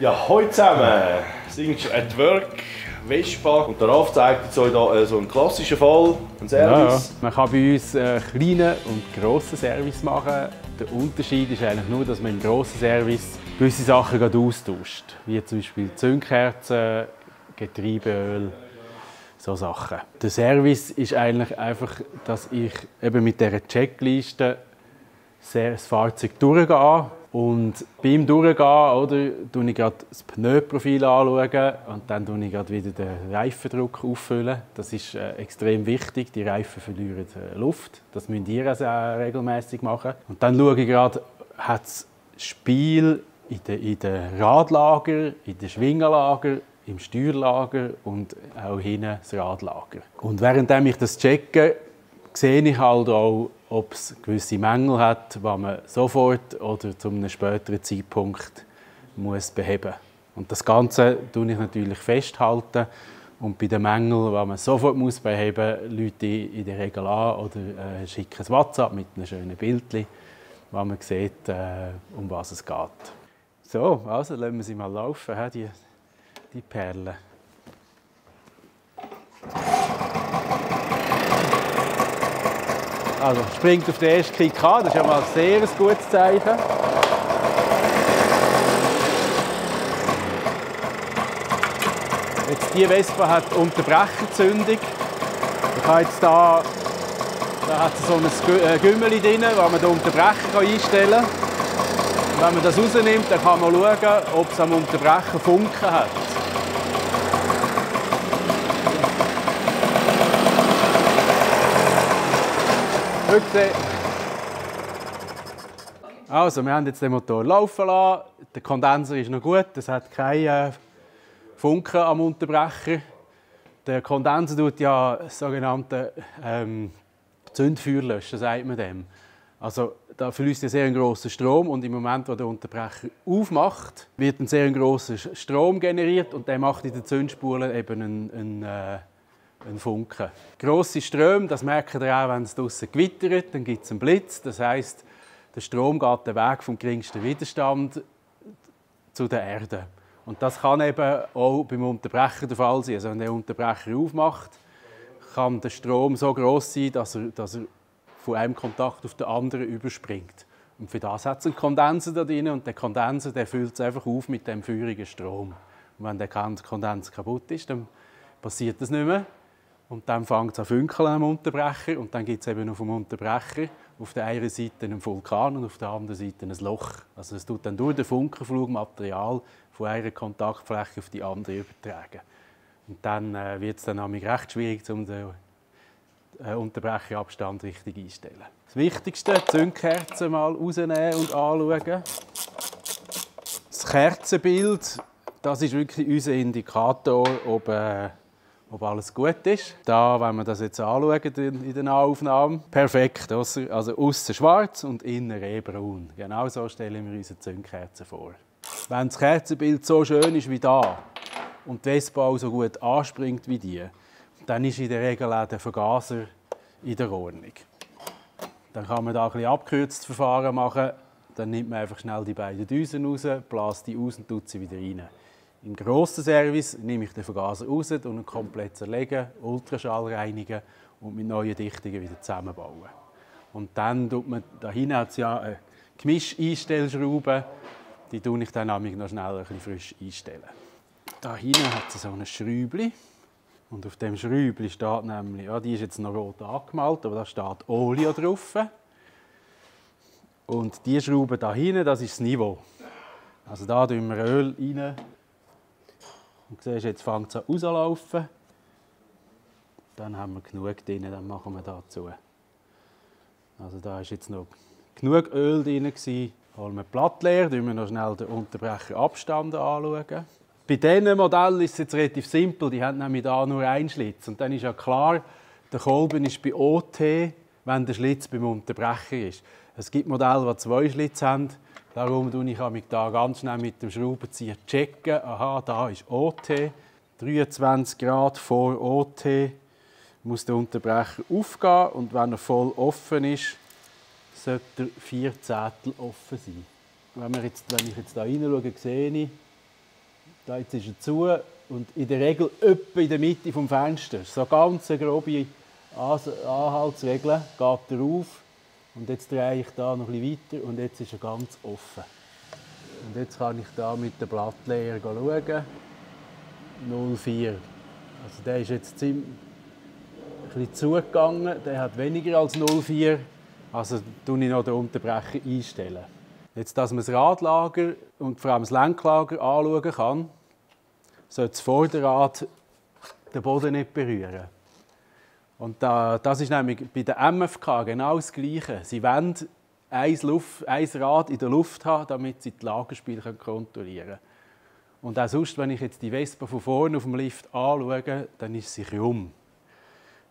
Ja, hallo zusammen. Singst at Work, Vespa. Und darauf zeigt jetzt euch hier so einen klassischen Fall, einen Service. Ja, man kann bei uns einen kleinen und grossen Service machen. Der Unterschied ist eigentlich nur, dass man im grossen Service gewisse Sachen gerade austauscht. Wie zum Beispiel Zündkerzen, Getriebeöl, so Sachen. Der Service ist eigentlich einfach, dass ich eben mit dieser Checkliste das Fahrzeug durchgehe. Und beim Durchgehen schaue ich gerade das Pneuprofil an und dann schaue ich gerade wieder den Reifendruck auffüllen. Das ist extrem wichtig. Die Reifen verlieren Luft. Das müsst ihr also auch regelmäßig machen. Und dann schaue ich gerade, hat es Spiel in den Radlager, in den Schwingerlager, im Steuerlager und auch hinten das Radlager. Und während ich das checke, sehe ich halt auch, ob es gewisse Mängel hat, die man sofort oder zu einem späteren Zeitpunkt muss beheben muss. Und das Ganze tue ich natürlich festhalten. Und bei den Mängeln, die man sofort beheben muss, rufe ich in der Regel an oder schicke ein WhatsApp mit einem schönen Bild, wo man sieht, um was es geht. So, also lassen wir sie mal laufen, die Perlen. Also springt auf den ersten Kick an, das ist ja mal ein sehr gutes Zeichen. Jetzt die Vespa hat Unterbrecherzündung. Ich habe jetzt da hat es so ein Gümmeli drin, wo man den Unterbrecher einstellen kann. Und wenn man das rausnimmt, dann kann man schauen, ob es am Unterbrecher Funken hat. Also, wir haben jetzt den Motor laufen lassen. Der Kondenser ist noch gut, es hat keine Funken am Unterbrecher. Der Kondenser tut ja das sogenannte Zündfeuer löschen, sagt man dem. Also, da fließt ja sehr grosser Strom und im Moment, wo der Unterbrecher aufmacht, wird ein sehr grosser Strom generiert und der macht in den Zündspulen eben einen Funken. Grosse Ströme, das merkt ihr auch, wenn es draussen gewittert, dann gibt es einen Blitz. Das heisst, der Strom geht den Weg vom geringsten Widerstand zu der Erde. Und das kann eben auch beim Unterbrecher der Fall sein. Also wenn der Unterbrecher aufmacht, kann der Strom so gross sein, dass er von einem Kontakt auf den anderen überspringt. Und für das hat es einen Kondenser da drin und der Kondenser der füllt es einfach auf mit dem feurigen Strom. Und wenn der Kondenser kaputt ist, dann passiert das nicht mehr. Und dann fängt es an zu funkeln am Unterbrecher und dann gibt es eben auf dem Unterbrecher auf der einen Seite einen Vulkan und auf der anderen Seite ein Loch. Also es tut dann durch den Funkenflug Material von einer Kontaktfläche auf die andere übertragen. Und dann wird es dann recht schwierig, um den Unterbrecherabstand richtig einzustellen. Das Wichtigste, die Zündkerzen mal rausnehmen und anschauen. Das Kerzenbild, das ist wirklich unser Indikator, ob alles gut ist. Da, wenn wir das jetzt anschauen in der Nahaufnahme, perfekt. Also außen schwarz und innen rehbraun. Genau so stellen wir unsere Zündkerzen vor. Wenn das Kerzenbild so schön ist wie da und die Vespa auch so gut anspringt wie die, dann ist in der Regel auch der Vergaser in der Ordnung. Dann kann man da ein bisschen abgekürztes Verfahren machen. Dann nimmt man einfach schnell die beiden Düsen raus, bläst die aus und tut sie wieder rein. Im grossen Service nehme ich den Vergaser raus und ihn komplett zerlegen, Ultraschall reinigen und mit neuen Dichtungen wieder zusammenbauen. Und dann tut man, da hinten hat es ja eine Gemisch-Einstellschraube, die tue ich dann noch schnell ein bisschen frisch einstellen. Da hinten hat es so ein Schräubchen. Und auf dem Schräubchen steht nämlich, ja, die ist jetzt noch rot angemalt, aber da steht Olio drauf. Und diese Schraube da hinten, das ist das Niveau. Also da tun wir Öl rein. Und siehst, jetzt fängt es an rauszulaufen. Dann haben wir genug drin, dann machen wir dazu. Also da war jetzt noch genug Öl drin. Holen wir die Platte leer, schauen wir noch schnell den Unterbrecherabstand anschauen. Bei diesen Modellen ist es jetzt relativ simpel, die haben nämlich hier nur einen Schlitz. Und dann ist ja klar, der Kolben ist bei OT, wenn der Schlitz beim Unterbrecher ist. Es gibt Modelle, die 2 Schlitze haben. Darum checken ich da ganz schnell mit dem Schraubenzieher. Aha, da ist OT. 23 Grad vor OT muss der Unterbrecher aufgehen. Und wenn er voll offen ist, sollte er 4 Zehntel offen sein. Wenn ich jetzt hier reinschaue, sehe ich, Da jetzt ist er zu und in der Regel etwa in der Mitte des Fensters. So ganz grobe Anhaltsregel geht er auf. Und jetzt drehe ich da noch ein bisschen weiter und jetzt ist er ganz offen. Und jetzt kann ich da mit dem Blattleger schauen. 0,4. Also der ist jetzt ziemlich ein bisschen zugegangen. Der hat weniger als 0,4. Also tue ich noch den Unterbrecher einstellen. Jetzt, dass man das Radlager und vor allem das Lenklager anschauen kann, sollte das Vorderrad den Boden nicht berühren. Und das ist nämlich bei der MFK genau das Gleiche. Sie wollen ein Rad in der Luft haben, damit sie die Lagerspiele kontrollieren können. Und auch sonst, wenn ich jetzt die Vespa von vorne auf dem Lift anschaue, dann ist sie krumm.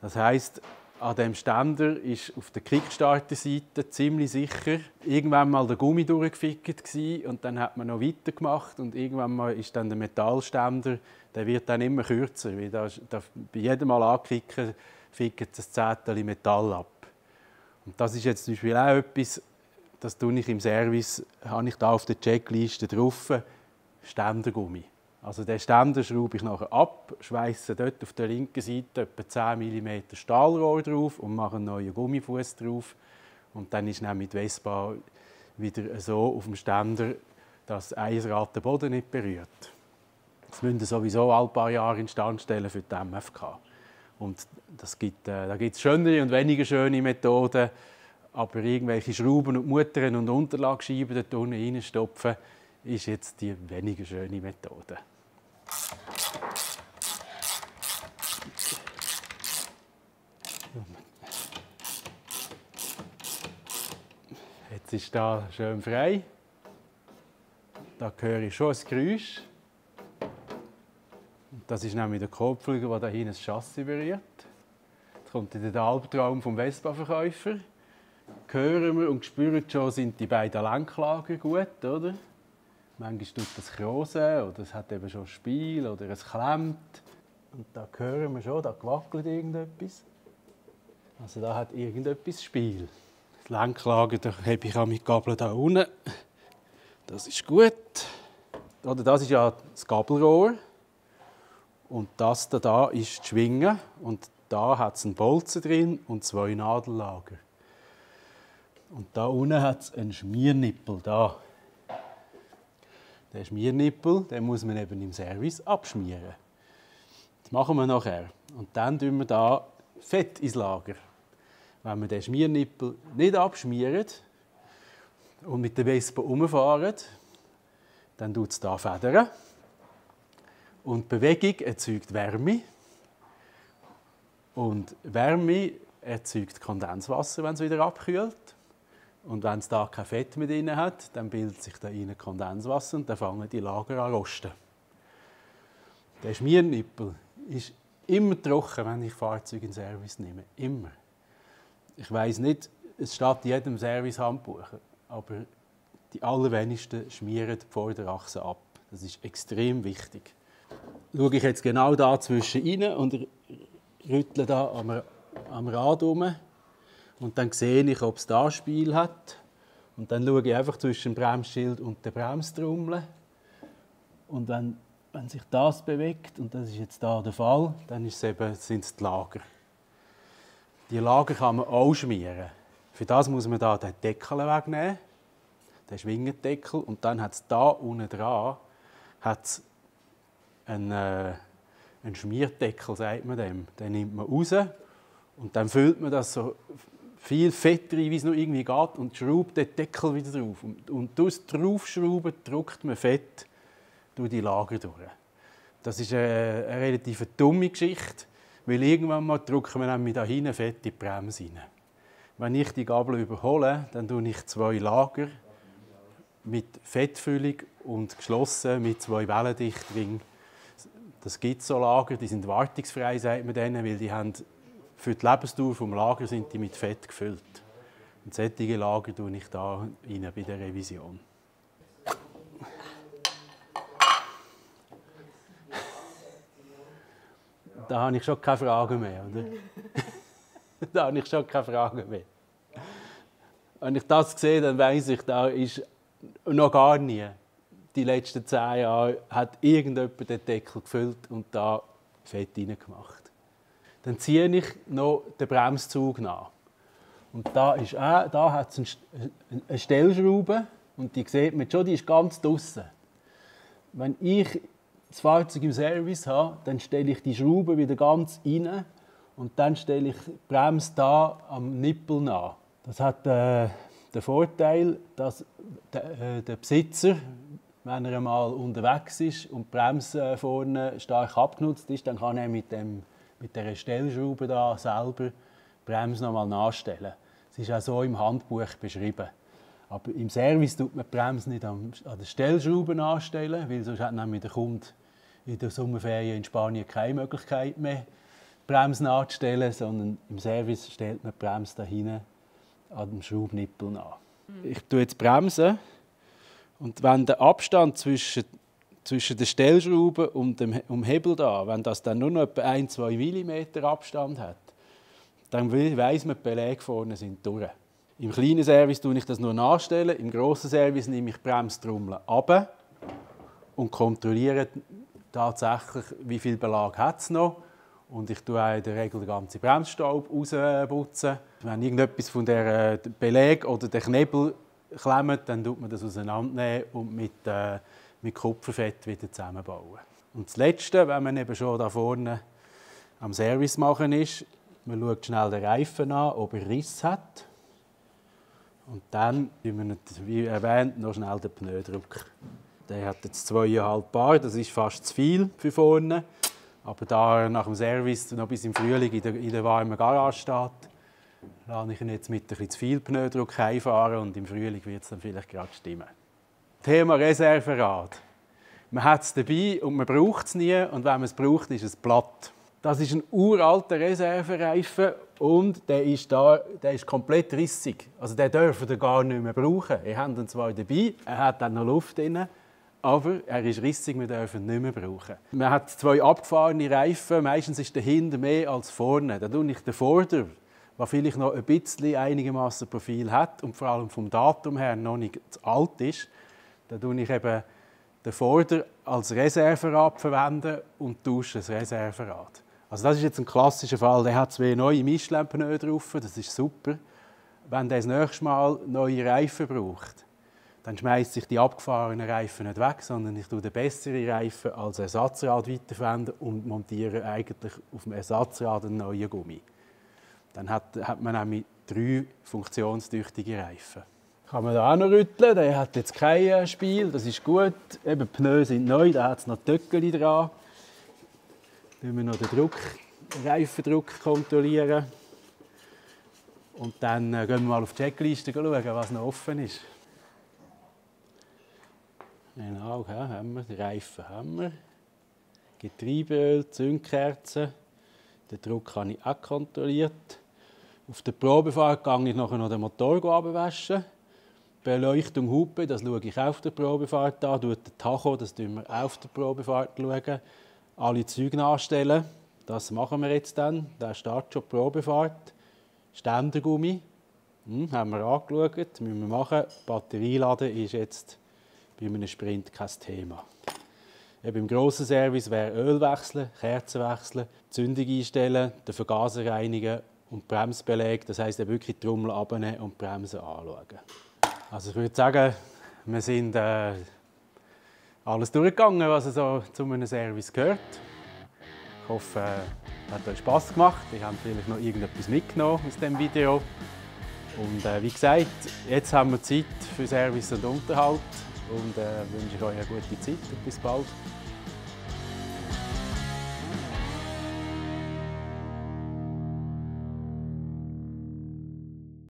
Das heisst, an dem Ständer ist auf der Kickstarter-Seite ziemlich sicher irgendwann mal der Gummi durchgefickt gewesen, und dann hat man noch weitergemacht und irgendwann mal ist dann der Metallständer, der wird dann immer kürzer, weil da bei jedem Mal ankicken fickt das Zettel Metall ab. Und das ist jetzt zum Beispiel auch etwas, das tue ich im Service, habe ich da auf der Checkliste drauf, Ständergummi. Also den Ständer schraube ich nachher ab, schweiße dort auf der linken Seite etwa 10 mm Stahlrohr drauf und mache einen neuen Gummifuß drauf. Und dann ist nämlich die Vespa wieder so auf dem Ständer, dass ein Rad den Boden nicht berührt. Das müssen wir sowieso alle paar Jahre instand stellen für die MFK. Und da gibt es schönere und weniger schöne Methoden, aber irgendwelche Schrauben und Muttern und Unterlagsscheiben dort unten reinstopfen, ist jetzt die weniger schöne Methode. Jetzt ist da schön frei. Da höre ich schon ein Geräusch. Das ist nämlich der Kotflügel, der da hinten das Chassis berührt. Jetzt kommt der Albtraum vom Vespa-Verkäufer. Hören wir und spüren schon, sind die beiden Lenklager gut, oder? Manchmal tut das krosen oder es hat eben schon ein Spiel oder es klemmt. Und da hören wir schon, da wackelt irgendetwas. Also da hat irgendetwas Spiel. Das Lenklager, da habe ich auch mit Gabel da unten. Das ist gut. Oder das ist ja das Gabelrohr. Und das da ist die Schwinge. Und da hat es einen Bolzen drin und 2 Nadellager. Und da unten hat es einen Schmiernippel. Da. Den Schmiernippel, den muss man eben im Service abschmieren. Das machen wir nachher. Und dann tun wir da Fett ins Lager. Wenn wir den Schmiernippel nicht abschmieren und mit der Vespa umfahren, dann tut es da federn. Und Bewegung erzeugt Wärme. Und Wärme erzeugt Kondenswasser, wenn es wieder abkühlt. Und wenn es da kein Fett mehr drin hat, dann bildet sich da rein Kondenswasser und dann fangen die Lager an zu rosten. Der Schmiernippel ist immer trocken, wenn ich Fahrzeuge in den Service nehme. Immer. Ich weiss nicht, es steht in jedem Service-Handbuch, aber die allerwenigsten schmieren die Vorderachse ab. Das ist extrem wichtig. Schaue ich jetzt genau da zwischen rein und rüttle da am Rad herum. Und dann sehe ich, ob es da Spiel hat. Und dann schaue ich einfach zwischen dem Bremsschild und der Bremstrommel. Und wenn sich das bewegt, und das ist jetzt da der Fall, dann sind es die Lager. Die Lager kann man auch schmieren. Für das muss man da den Deckel wegnehmen, den Schwingendeckel. Und dann hat es da unten dran einen Schmierdeckel, sagt man dem. Den nimmt man raus und dann füllt man das so viel Fett rein, wie es noch irgendwie geht, und schraubt den Deckel wieder drauf. Und durch das Draufschrauben drückt man Fett durch die Lager durch. Das ist eine relativ dumme Geschichte, weil irgendwann mal drücken wir nämlich da hinten Fett in die Bremse rein. Wenn ich die Gabel überhole, dann tue ich 2 Lager mit Fettfüllung und geschlossen mit 2 Wellendichtringen. Das gibt so Lager, die sind wartungsfrei, sagt man denen, weil die haben für die Lebensdauer des Lagers sind die mit Fett gefüllt. Und solche Lager tue ich da rein bei der Revision. Da habe ich schon keine Fragen mehr, oder? Da habe ich schon keine Fragen mehr. Wenn ich das sehe, dann weiss ich, da ist noch gar nie die letzten 10 Jahre hat irgendjemand den Deckel gefüllt und da Fett reingemacht. Dann ziehe ich noch den Bremszug nach. Und da hat es eine Stellschraube und die sieht man schon, die ist ganz draussen. Wenn ich das Fahrzeug im Service habe, dann stelle ich die Schraube wieder ganz rein und dann stelle ich die Bremse da am Nippel nach. Das hat den Vorteil, dass der Besitzer, wenn er einmal unterwegs ist und die Bremse vorne stark abgenutzt ist, dann kann er mit dieser Stellschraube da selber die Bremse nochmal nachstellen. Das ist auch so im Handbuch beschrieben. Aber im Service tut man die Bremse nicht an der Stellschraube nachstellen, weil sonst hat nämlich der Kunde in der Sommerferien in Spanien keine Möglichkeit mehr, die Bremse nachzustellen, sondern im Service stellt man die Bremse da hinten an dem Schraubnippel nach. Ich tue jetzt bremsen und wenn der Abstand zwischen der Stellschraube und dem Hebel da, wenn das dann nur noch etwa 1-2 mm Abstand hat, dann weiss man, die Beläge vorne sind durch. Im kleinen Service tue ich das nur nachstellen, im grossen Service nehme ich die Bremstrommel ab und kontrolliere tatsächlich, wie viel Belag hat es noch. Und ich tue in der Regel den ganzen Bremsstaub rausputzen. Wenn irgendetwas von der Beläge oder der Knebel klemmt, dann tut man das auseinandernehmen und mit Kupferfett wieder zusammenbauen. Und das Letzte, wenn man eben schon da vorne am Service machen ist, man schaut schnell den Reifen an, ob er Riss hat. Und dann tun wir, wie erwähnt, noch schnell den Pneudruck. Der hat jetzt 2,5 Bar, das ist fast zu viel für vorne. Aber da er nach dem Service noch bis im Frühling in der warmen Garage steht, lasse ich ihn jetzt mit etwas zu viel Pneudruck heimfahren und im Frühling wird es dann vielleicht gerade stimmen. Thema Reserverad. Man hat es dabei und man braucht es nie und wenn man es braucht, ist es platt. Das ist ein uralter Reservereifen und der ist komplett rissig. Also den dürfen wir gar nicht mehr brauchen. Wir haben ihn zwar dabei, er hat dann noch Luft drin, aber er ist rissig, wir dürfen ihn nicht mehr brauchen. Man hat 2 abgefahrene Reifen, meistens ist der hinten mehr als vorne. Da tue ich den Vorder', der vielleicht noch ein bisschen einigermaßen Profil hat und vor allem vom Datum her noch nicht zu alt ist, da tue ich eben den Vorder' als Reserverad verwenden und tausche das Reserverad. Also das ist jetzt ein klassischer Fall. Der hat 2 neue Michelin-Pneus drauf, das ist super. Wenn der das nächste Mal neue Reifen braucht, dann schmeiße ich die abgefahrenen Reifen nicht weg, sondern ich tue den besseren Reifen als Ersatzrad weiterverwenden und montiere eigentlich auf dem Ersatzrad einen neuen Gummi. Dann hat man nämlich 3 funktionstüchtige Reifen. Kann man da auch noch rütteln, der hat jetzt kein Spiel, das ist gut. Eben, die Pneus sind neu, da hat es noch Töckeli dran. Dann müssen wir noch den Reifendruck kontrollieren. Und dann gehen wir mal auf die Checkliste schauen, was noch offen ist. Genau, ja, haben wir. Die Reifen haben wir. Getriebeöl, Zündkerzen. Den Druck habe ich auch kontrolliert. Auf der Probefahrt gehe ich nachher noch den Motor abwaschen. Beleuchtung Hupe, das schaue ich auf der Probefahrt an. Den Tacho, das schauen wir auf der Probefahrt schauen. Alle Züge nachstellen, das machen wir jetzt dann. Der startet schon die Probefahrt. Ständergummi, haben wir angeschaut, müssen wir machen. Batterieladen ist jetzt bei einem Sprint kein Thema. Eben im grossen Service wäre Öl wechseln, Kerzen wechseln, die Zündung einstellen, den Vergaser reinigen und die Bremsbeläge, das heisst wirklich die Trommel abnehmen und die Bremsen anschauen. Also ich würde sagen, wir sind alles durchgegangen, was so zu einem Service gehört. Ich hoffe, es hat euch Spass gemacht. Ihr habt vielleicht noch irgendetwas mitgenommen aus diesem Video. Und wie gesagt, jetzt haben wir Zeit für Service und Unterhalt. Und wünsche euch eine gute Zeit und bis bald.